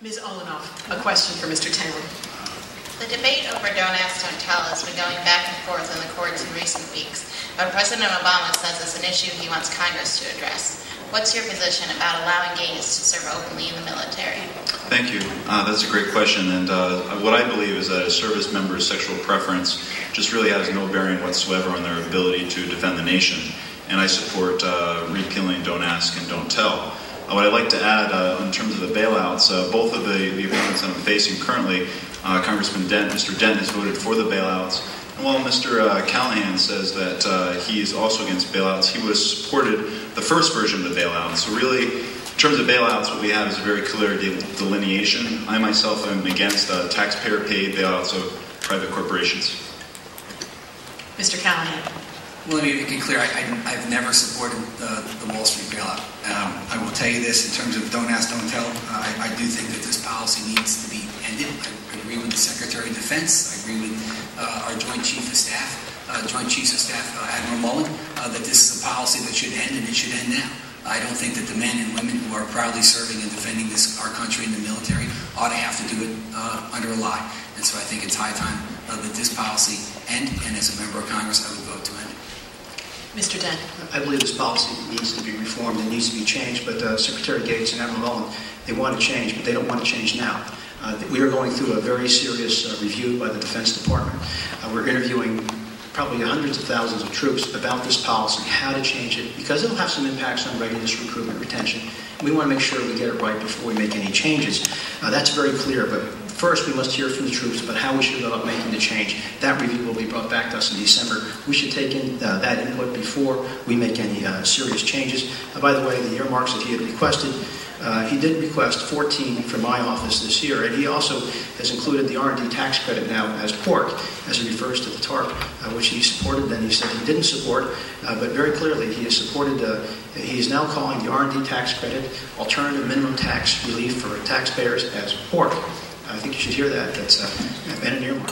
Ms. Olenoff, a question for Mr. Towne. The debate over Don't Ask, Don't Tell has been going back and forth in the courts in recent weeks, but President Obama says it's an issue he wants Congress to address. What's your position about allowing gays to serve openly in the military? Thank you. That's a great question, and what I believe is that a service member's sexual preference just really has no bearing whatsoever on their ability to defend the nation, and I support repealing Don't Ask and Don't Tell. What I'd like to add in terms of the bailouts, both of the opponents I'm facing currently, Congressman Dent, Mr. Dent has voted for the bailouts, and while Mr. Callahan says that he is also against bailouts, he would have supported the first version of the bailout. So really, in terms of bailouts, what we have is a very clear delineation. I myself am against taxpayer-paid bailouts of private corporations. Mr. Callahan. Well, let me make it clear, I've never supported the Wall Street bailout. I will tell you this, in terms of Don't Ask, Don't Tell, I do think that this policy needs to be ended. I agree with the Secretary of Defense. I agree with our Joint Chiefs of Staff, Admiral Mullen, that this is a policy that should end, and it should end now. I don't think that the men and women who are proudly serving and defending our country in the military ought to have to do it under a lie. And so I think it's high time that this policy end, and as a member of Congress, I would vote to end it. Mr. Dent. I believe this policy needs to be reformed and needs to be changed, but Secretary Gates and Admiral Mullen, they want to change, but they don't want to change now. We are going through a very serious review by the Defense Department. We're interviewing probably hundreds of thousands of troops about this policy, how to change it, because it'll have some impacts on readiness, recruitment, retention. We want to make sure we get it right before we make any changes. That's very clear, but first we must hear from the troops about how we should go about making the change. That review will be brought back to us in December. We should take in that input before we make any serious changes. By the way, the earmarks that he had requested, he did request 14 from my office this year, and he also has included the R&D tax credit now as pork, as he refers to the TARP, which he supported, then he said he didn't support, but very clearly he has supported, he is now calling the R&D tax credit alternative minimum tax relief for taxpayers as pork. I think you should hear that. That's been an earmark.